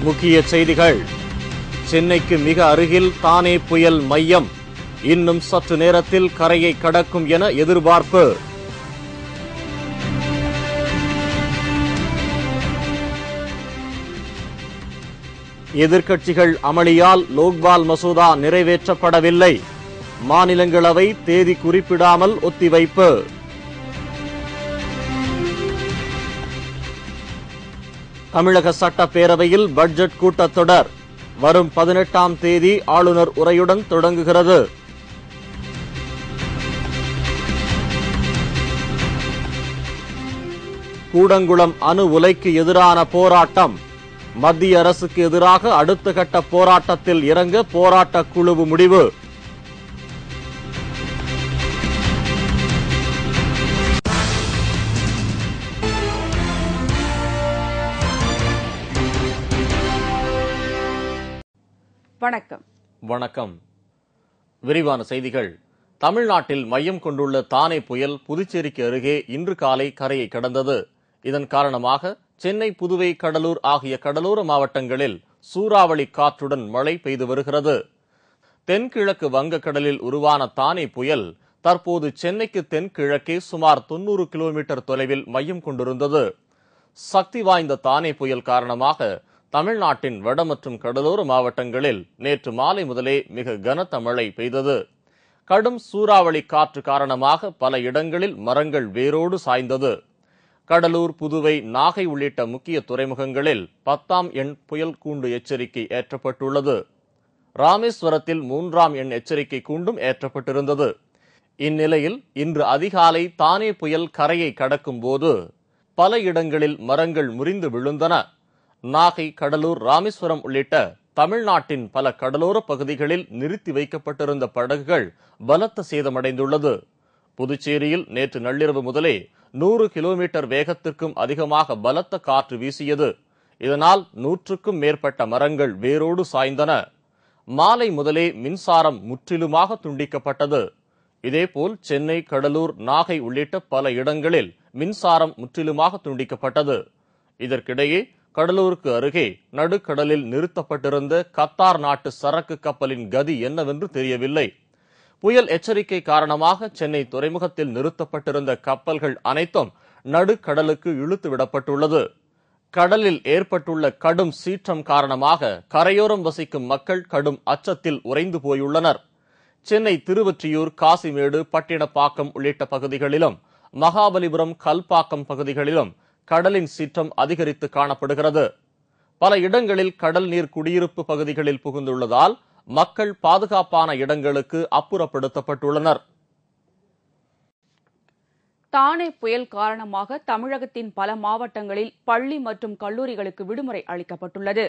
முக்கிய செய்திகள். சென்னைக்கு மிக அருகில் தானே புயல் மையம். இன்னும் சற்று நேரத்தில் கரையை கடக்கும் என எதிர்பார்ப்பு. எதிர்க்கட்சிகள் அமளியால் லோக்பால் மசோதா நிறைவேற்றப்படவில்லை. மாநிலங்களவை தேதி குறிப்பிடாமல் ஒத்திவைப்பு. தமிழக சட்டப்பேரவையில் பட்ஜெட் கூட்டத்தொடர் வரும் 18ஆம் தேதி ஆளுநர் உரையுடன் தொடங்குகிறது. கூடங்குளம் அணு உலைக்கு எதிரான போராட்டம். மத்திய அரசுக்கு எதிராக அடுத்த கட்ட போராட்டத்தில் இறங்க போராட்ட குழு முடிவு. வணக்கம். விரிவான செய்திகள். தமிழ்நாட்டில் மையம் கொண்டுள்ள தானே புயல் புதுச்சேரிக்கு அருகே இன்று காலை கரையை கடந்தது. இதன் காரணமாக சென்னை, புதுவை, கடலூர் ஆகிய கடலோர மாவட்டங்களில் சூறாவளி காற்றுடன் மழை பெய்து வருகிறது. தென்கிழக்கு வங்கக்கடலில் உருவான தானே புயல் தற்போது சென்னைக்கு தென்கிழக்கே சுமார் 90 கிலோமீட்டர் தொலைவில் மையம் கொண்டிருந்தது. சக்தி வாய்ந்த தானே புயல் காரணமாக தமிழ்நாட்டின் வட மற்றும் கடலோர மாவட்டங்களில் நேற்று மாலை முதலே மிக கனத்த மழை பெய்தது. கடும் சூறாவளி காற்று காரணமாக பல இடங்களில் மரங்கள் வேரோடு சாய்ந்தது. கடலூர், புதுவை, நாகை உள்ளிட்ட முக்கிய துறைமுகங்களில் 10ஆம் எண் புயல் கூண்டு எச்சரிக்கை ஏற்றப்பட்டுள்ளது. ராமேஸ்வரத்தில் 3ஆம் எண் எச்சரிக்கை கூண்டும் ஏற்றப்பட்டிருந்தது. இந்நிலையில் இன்று அதிகாலை தானே புயல் கரையை கடக்கும் போது பல இடங்களில் மரங்கள் முறிந்து விழுந்தன. நாகை, கடலூர், ராமேஸ்வரம் உள்ளிட்ட தமிழ்நாட்டின் பல கடலோர பகுதிகளில் நிறுத்தி வைக்கப்பட்டிருந்த படகுகள் பலத்த சேதமடைந்துள்ளது. புதுச்சேரியில் நேற்று நள்ளிரவு முதலே 100 கிலோமீட்டர் வேகத்திற்கும் அதிகமாக பலத்த காற்று வீசியது. இதனால் 100க்கும் மேற்பட்ட மரங்கள் வேரோடு சாய்ந்தன. மாலை முதலே மின்சாரம் முற்றிலுமாக துண்டிக்கப்பட்டது. இதேபோல் சென்னை, கடலூர், நாகை உள்ளிட்ட பல இடங்களில் மின்சாரம் முற்றிலுமாக துண்டிக்கப்பட்டது. இதற்கிடையே கடலூருக்கு அருகே நடுக்கடலில் நிறுத்தப்பட்டிருந்த கத்தார் நாட்டு சரக்கு கப்பலின் கதி என்னவென்று தெரியவில்லை. புயல் எச்சரிக்கை காரணமாக சென்னை துறைமுகத்தில் நிறுத்தப்பட்டிருந்த கப்பல்கள் அனைத்தும் நடுக்கடலுக்கு இழுத்து விடப்பட்டுள்ளது. கடலில் ஏற்பட்டுள்ள கடும் சீற்றம் காரணமாக கரையோரம் வசிக்கும் மக்கள் கடும் அச்சத்தில் உறைந்து போயுள்ளனர். சென்னை, திருவொற்றியூர், காசிமேடு, பட்டினப்பாக்கம் உள்ளிட்ட பகுதிகளிலும் மகாபலிபுரம், கல்பாக்கம் பகுதிகளிலும் கடலின் சீற்றம் அதிகரித்து காணப்படுகிறது. பல இடங்களில் கடல் நீர் குடியிருப்பு பகுதிகளில் புகுந்துள்ளதால் மக்கள் பாதுகாப்பான இடங்களுக்கு அப்புறப்படுத்தப்பட்டுள்ளனர். தானே புயல் காரணமாக தமிழகத்தின் பல மாவட்டங்களில் பள்ளி மற்றும் கல்லூரிகளுக்கு விடுமுறை அளிக்கப்பட்டுள்ளது.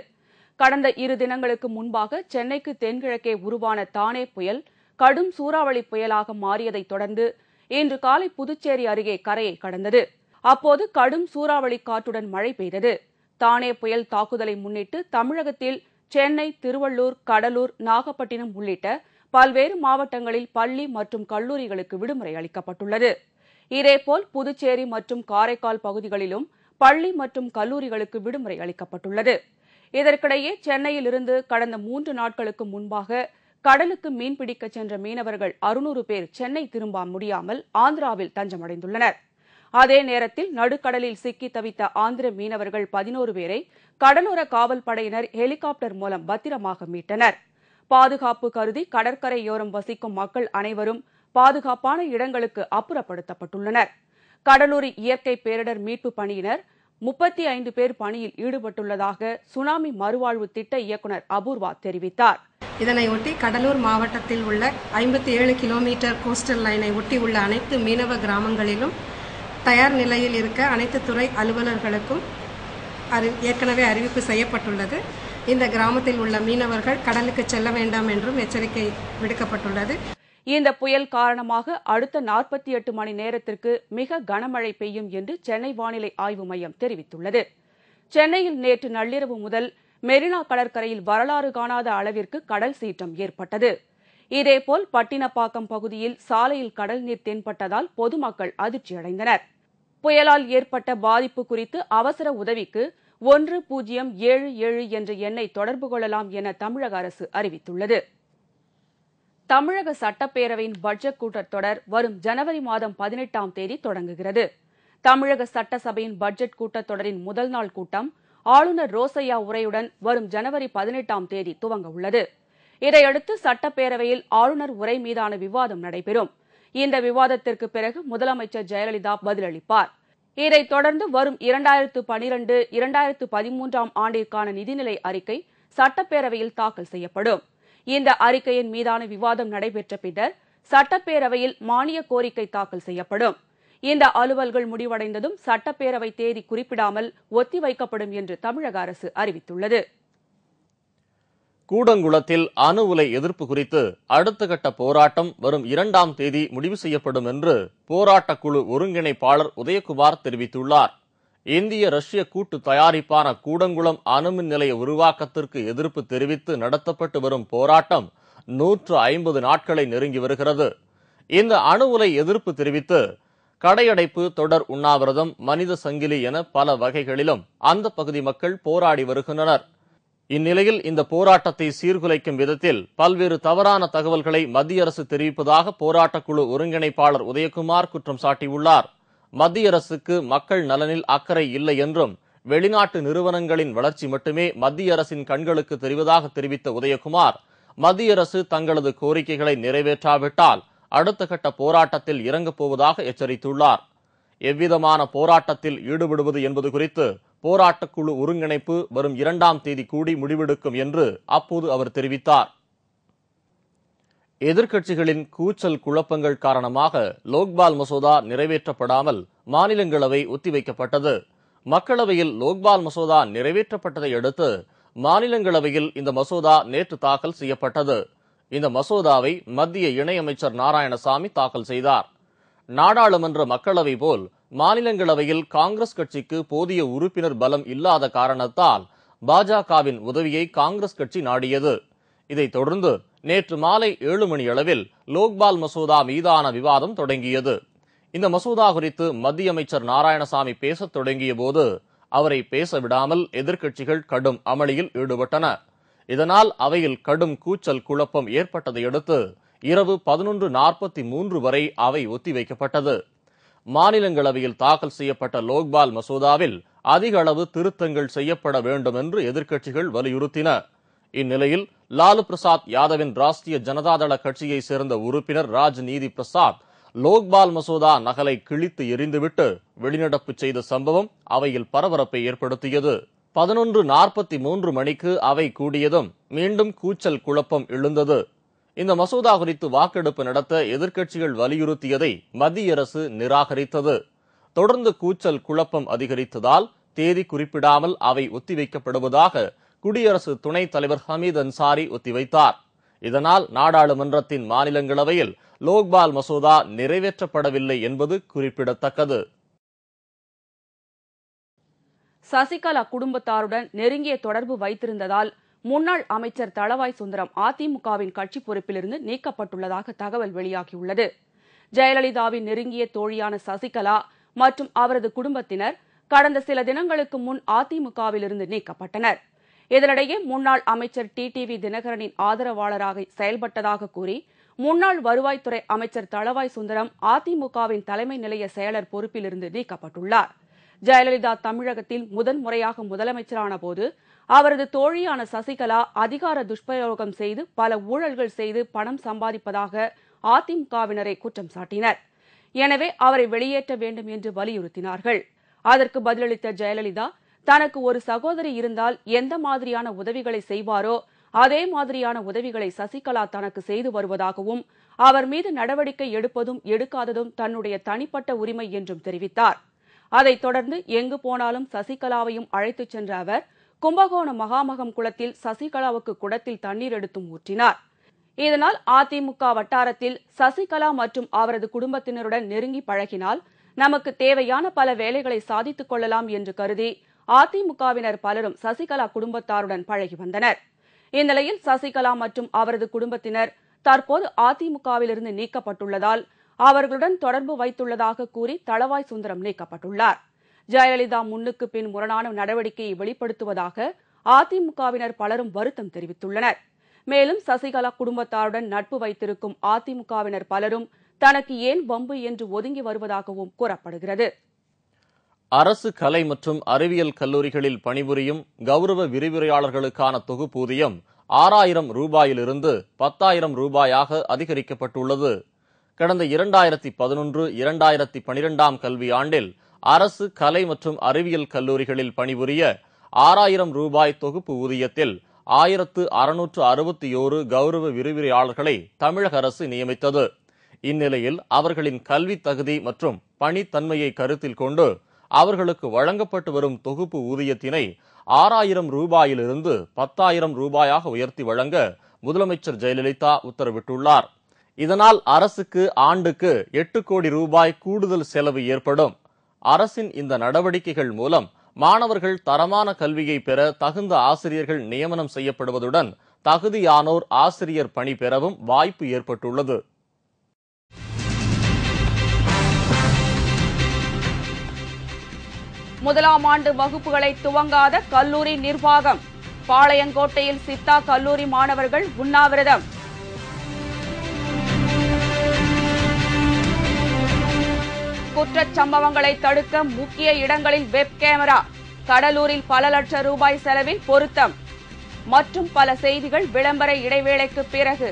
கடந்த 2 தினங்களுக்கு முன்பாக சென்னைக்கு தென்கிழக்கே உருவான தானே புயல் கடும் சூறாவளி புயலாக மாறியதைத் தொடர்ந்து இன்று காலை புதுச்சேரி அருகே கரையை கடந்தது. அப்போது கடும் சூறாவளி காற்றுடன் மழை பெய்தது. தானே புயல் தாக்குதலை முன்னிட்டு தமிழகத்தில் சென்னை, திருவள்ளூர், கடலூர், நாகப்பட்டினம் உள்ளிட்ட பல்வேறு மாவட்டங்களில் பள்ளி மற்றும் கல்லூரிகளுக்கு விடுமுறை அளிக்கப்பட்டுள்ளது. இதேபோல் புதுச்சேரி மற்றும் காரைக்கால் பகுதிகளிலும் பள்ளி மற்றும் கல்லூரிகளுக்கு விடுமுறை அளிக்கப்பட்டுள்ளது. இதற்கிடையே சென்னையில் இருந்து கடந்த 3 நாட்களுக்கு முன்பாக கடலுக்கு மீன்பிடிக்க சென்ற மீனவர்கள் 600 பேர் சென்னை திரும்ப முடியாமல் ஆந்திராவில் தஞ்சமடைந்துள்ளனர். அதே நேரத்தில் நடுக்கடலில் சிக்கி தவித்த ஆந்திர மீனவர்கள் 11 பேரை கடலோர காவல் படையினர் ஹெலிகாப்டர் மூலம் பத்திரமாக மீட்டனர். பாதுகாப்பு கருதி கடற்கரையோரம் வசிக்கும் மக்கள் அனைவரும் பாதுகாப்பான இடங்களுக்கு அப்புறப்படுத்தப்பட்டுள்ளனர். கடலூர் இயற்கை பேரிடர் மீட்பு பணியினர் 35 பேர் பணியில் ஈடுபட்டுள்ளதாக சுனாமி மறுவாழ்வு திட்ட இயக்குநர் அபூர்வா தெரிவித்தார். இதனையொட்டி கடலூர் மாவட்டத்தில் உள்ள 57 கிலோமீட்டர் கோஸ்டல் லைனை ஒட்டி உள்ள அனைத்து மீனவ கிராமங்களிலும் தயார் நிலையில் இருக்க அனைத்து துறை அலுவலர்களுக்கும் ஏற்கனவே அறிவிப்பு செய்யப்பட்டுள்ளது. இந்த கிராமத்தில் உள்ள மீனவர்கள் கடலுக்கு செல்ல வேண்டாம் என்றும் எச்சரிக்கை விடுக்கப்பட்டுள்ளது. இந்த புயல் காரணமாக அடுத்த 48 மணி நேரத்திற்கு மிக கனமழை பெய்யும் என்று சென்னை வானிலை ஆய்வு மையம் தெரிவித்துள்ளது. சென்னையில் நேற்று நள்ளிரவு முதல் மெரினா கடற்கரையில் வரலாறு காணாத அளவிற்கு கடல் சீற்றம் ஏற்பட்டது. இதேபோல் பட்டினப்பாக்கம் பகுதியில் சாலையில் கடல் நீர் தென்பட்டதால் பொதுமக்கள் அதிர்ச்சியடைந்தனர். புயலால் ஏற்பட்ட பாதிப்பு குறித்து அவசர உதவிக்கு 1077 என்ற எண்ணை தொடர்பு கொள்ளலாம் என தமிழக அரசு அறிவித்துள்ளது. தமிழக சட்டப்பேரவையின் பட்ஜெட் கூட்டத்தொடர் வரும் ஜனவரி மாதம் 18ஆம் தேதி தொடங்குகிறது. தமிழக சட்டசபையின் பட்ஜெட் கூட்டத்தொடரின் முதல் நாள் கூட்டம் ஆளுநர் ரோசையா உரையுடன் வரும் ஜனவரி 18ஆம் தேதி துவங்க உள்ளது. இதையடுத்து சட்டப்பேரவையில் ஆளுநர் உரை மீதான விவாதம் நடைபெறும். இந்த விவாதத்திற்கு பிறகு முதலமைச்சர் ஜெயலலிதா பதிலளிப்பார். இதைத் தொடர்ந்து வரும் 2012-2013ஆம் ஆண்டிற்கான நிதிநிலை அறிக்கை சட்டப்பேரவையில் தாக்கல் செய்யப்படும். இந்த அறிக்கையின் மீதான விவாதம் நடைபெற்ற பின்னர் சட்டப்பேரவையில் மானிய கோரிக்கை தாக்கல் செய்யப்படும். இந்த அலுவல்கள் முடிவடைந்ததும் சட்டப்பேரவை தேதி குறிப்பிடாமல் ஒத்திவைக்கப்படும் என்று தமிழக அரசு அறிவித்துள்ளது. கூடங்குளத்தில் அணு உலை எதிர்ப்பு குறித்து அடுத்த கட்ட போராட்டம் வரும் 2ஆம் தேதி முடிவு செய்யப்படும் என்று போராட்டக்குழு ஒருங்கிணைப்பாளர் உதயகுமார் தெரிவித்துள்ளார். இந்திய ரஷ்ய கூட்டு தயாரிப்பான கூடங்குளம் அணுமின் நிலைய உருவாக்கத்திற்கு எதிர்ப்பு தெரிவித்து நடத்தப்பட்டு வரும் போராட்டம் 150 நாட்களை நெருங்கி வருகிறது. இந்த அணு உலை எதிர்ப்பு தெரிவித்து கடையடைப்பு, தொடர் உண்ணாவிரதம், மனித சங்கிலி என பல வகைகளிலும் அந்த பகுதி மக்கள் போராடி வருகின்றனர். இந்நிலையில் இந்த போராட்டத்தை சீர்குலைக்கும் விதத்தில் பல்வேறு தவறான தகவல்களை மத்திய அரசு தெரிவிப்பதாக போராட்டக்குழு ஒருங்கிணைப்பாளர் உதயகுமார் குற்றம் சாட்டியுள்ளார். மத்திய அரசுக்கு மக்கள் நலனில் அக்கறை இல்லை என்றும் வெளிநாட்டு நிறுவனங்களின் வளர்ச்சி மட்டுமே மத்திய அரசின் கண்களுக்கு தெரிவதாக தெரிவித்த உதயகுமார், மத்திய அரசு தங்களது கோரிக்கைகளை நிறைவேற்றாவிட்டால் அடுத்த கட்ட போராட்டத்தில் இறங்கப் போவதாக எச்சரித்துள்ளார். எவ்விதமான போராட்டத்தில் ஈடுபடுவது என்பது குறித்து போராட்டக்குழு ஒருங்கிணைப்பு வரும் 2ஆம் தேதி கூடி முடிவெடுக்கும் என்று அப்போது அவர் தெரிவித்தார். எதிர்க்கட்சிகளின் கூச்சல் குழப்பங்கள் காரணமாக லோக்பால் மசோதா நிறைவேற்றப்படாமல் மாநிலங்களவை ஒத்திவைக்கப்பட்டது. மக்களவையில் லோக்பால் மசோதா நிறைவேற்றப்பட்டதை அடுத்து மாநிலங்களவையில் இந்த மசோதா நேற்று தாக்கல் செய்யப்பட்டது. இந்த மசோதாவை மத்திய இணையமைச்சர் நாராயணசாமி தாக்கல் செய்தார். நாடாளுமன்ற மக்களவை போல் மாநிலங்களவையில் காங்கிரஸ் கட்சிக்கு போதிய உறுப்பினர் பலம் இல்லாத காரணத்தால் பாஜகவின் உதவியை காங்கிரஸ் கட்சி நாடியது. இதைத் தொடர்ந்து நேற்று மாலை 7 மணியளவில் லோக்பால் மசோதா மீதான விவாதம் தொடங்கியது. இந்த மசோதா குறித்து மத்திய அமைச்சர் நாராயணசாமி பேசத் தொடங்கிய போது அவரை பேச விடாமல் எதிர்க்கட்சிகள் கடும் அமளியில் ஈடுபட்டன. இதனால் அவையில் கடும் கூச்சல் குழப்பம் ஏற்பட்டதையடுத்து இரவு 11:43 வரை அவை ஒத்திவைக்கப்பட்டது. மாநிலங்களவையில் தாக்கல் செய்யப்பட்ட லோக்பால் மசோதாவில் அதிக அளவு திருத்தங்கள் செய்யப்பட வேண்டும் என்று எதிர்க்கட்சிகள் வலியுறுத்தின. இந்நிலையில் லாலு பிரசாத் யாதவின் ராஷ்டிரிய ஜனதாதள கட்சியைச் சேர்ந்த உறுப்பினர் ராஜ் நீதி பிரசாத் லோக்பால் மசோதா நகலை கிழித்து எறிந்துவிட்டு வெளிநடப்பு செய்த சம்பவம் அவையில் பரபரப்பை ஏற்படுத்தியது. 11:43 மணிக்கு அவை கூடியதும் மீண்டும் கூச்சல் குழப்பம் எழுந்தது. இந்த மசோதா குறித்து வாக்கெடுப்பு நடத்த எதிர்க்கட்சிகள் வலியுறுத்தியதை மத்திய அரசு நிராகரித்தது. தொடர்ந்து கூச்சல் குழப்பம் அதிகரித்ததால் தேதி குறிப்பிடாமல் அவை ஒத்திவைக்கப்படுவதாக குடியரசு துணைத் தலைவர் ஹமீத் அன்சாரி ஒத்திவைத்தார். இதனால் நாடாளுமன்றத்தின் மாநிலங்களவையில் லோக்பால் மசோதா நிறைவேற்றப்படவில்லை என்பது குறிப்பிடத்தக்கது. சசிகலா குடும்பத்தாருடன் நெருங்கிய தொடர்பு வைத்திருந்ததால் முன்னாள் அமைச்சர் தளவாய் சுந்தரம் அதிமுகவின் கட்சி பொறுப்பிலிருந்து நீக்கப்பட்டுள்ளதாக தகவல் வெளியாகியுள்ளது. ஜெயலலிதாவின் நெருங்கிய தோழியான சசிகலா மற்றும் அவரது குடும்பத்தினர் கடந்த சில தினங்களுக்கு முன் அதிமுகவிலிருந்து நீக்கப்பட்டனர். இதனிடையே முன்னாள் அமைச்சர் டிடிவி தினகரனின் ஆதரவாளராக செயல்பட்டதாக கூறி முன்னாள் வருவாய்த்துறை அமைச்சர் தளவாய் சுந்தரம் அதிமுகவின் தலைமை நிலைய செயலர் பொறுப்பிலிருந்து நீக்கப்பட்டுள்ளார். ஜெயலலிதா தமிழகத்தில் முதன்முறையாக முதலமைச்சரான போது அவரது தோழியான சசிகலா அதிகார துஷ்பிரயோகம் செய்து பல ஊழல்கள் செய்து பணம் சம்பாதிப்பதாக அதிமுகவினரை குற்றம் சாட்டினர். எனவே அவரை வெளியேற்ற வேண்டும் என்று வலியுறுத்தினார்கள். அதற்கு பதிலளித்த ஜெயலலிதா, தனக்கு ஒரு சகோதரி இருந்தால் எந்த மாதிரியான உதவிகளை செய்வாரோ அதே மாதிரியான உதவிகளை சசிகலா தனக்கு செய்து வருவதாகவும் அவர் மீது நடவடிக்கை எடுப்பதும் எடுக்காததும் தன்னுடைய தனிப்பட்ட உரிமை என்றும் தெரிவித்தார். அதைத் தொடர்ந்து எங்கு போனாலும் சசிகலாவையும் அழைத்துச் சென்ற அவர் கும்பகோணம் மகாமகம் குளத்தில் சசிகலாவுக்கு குடத்தில் தண்ணீர் எடுத்தும் ஊற்றினார். இதனால் அதிமுக வட்டாரத்தில் சசிகலா மற்றும் அவரது குடும்பத்தினருடன் நெருங்கி பழகினால் நமக்கு தேவையான பல வேலைகளை சாதித்துக் கொள்ளலாம் என்று கருதி அதிமுகவினர் பலரும் சசிகலா குடும்பத்தாருடன் பழகி வந்தனர். இந்நிலையில் சசிகலா மற்றும் அவரது குடும்பத்தினர் தற்போது அதிமுகவிலிருந்து நீக்கப்பட்டுள்ளதால் அவர்களுடன் தொடர்பு வைத்துள்ளதாக கூறி தளவாய் சுந்தரம் நீக்கப்பட்டுள்ளார். ஜெயலலிதா முன்னுக்கு பின் முரணான நடவடிக்கையை வெளிப்படுத்துவதாக அதிமுகவினர் பலரும் வருத்தம் தெரிவித்துள்ளனர். மேலும் சசிகலா குடும்பத்தாருடன் நட்பு வைத்திருக்கும் அதிமுகவினர் பலரும் தனக்கு ஏன் வம்பு என்று ஒதுங்கி வருவதாகவும் கூறப்படுகிறது. அரசு கலை மற்றும் அறிவியல் கல்லூரிகளில் பணிபுரியும் கௌரவ விரிவுரையாளர்களுக்கான தொகுப்பூதியம் 6,000 ரூபாயிலிருந்து 10,000 ரூபாயாக அதிகரிக்கப்பட்டுள்ளது. கடந்த 2011-2012 கல்வியாண்டில் அரசு கலை மற்றும் அறிவியல் கல்லூரிகளில் பணிபுரிய 6,000 ரூபாய் தொகுப்பு ஊதியத்தில் 1,661 கௌரவ விரிவுரையாளர்களை தமிழக அரசு நியமித்தது. இந்நிலையில் அவர்களின் கல்வி தகுதி மற்றும் பணித்தன்மையை கருத்தில் கொண்டு அவர்களுக்கு வழங்கப்பட்டு வரும் தொகுப்பு ஊதியத்தினை 6,000 ரூபாயிலிருந்து 10,000 ரூபாயாக உயர்த்தி வழங்க முதலமைச்சர் ஜெயலலிதா உத்தரவிட்டுள்ளார். இதனால் அரசுக்கு ஆண்டுக்கு 8 கோடி ரூபாய் கூடுதல் செலவு ஏற்படும். அரசின் இந்த நடவடிக்கைகள் மூலம் மாணவர்கள் தரமான கல்வியை பெற தகுந்த ஆசிரியர்கள் நியமனம் செய்யப்படுவதுடன் தகுதியானோர் ஆசிரியர் பணி பெறவும் வாய்ப்பு ஏற்பட்டுள்ளது. முதலாம் ஆண்டு வகுப்புகளை துவங்காத கல்லூரி நிர்வாகம். பாளையங்கோட்டையில் சித்தா கல்லூரி மாணவர்கள் உண்ணாவிரதம். குற்றச் சம்பவங்களை தடுக்க முக்கிய இடங்களில் வெப் கேமரா. கடலூரில் பல லட்சம் ரூபாய் செலவில் பொருத்தம். மற்றும் பல செய்திகள் விளம்பர இடைவேளைக்கு பிறகு.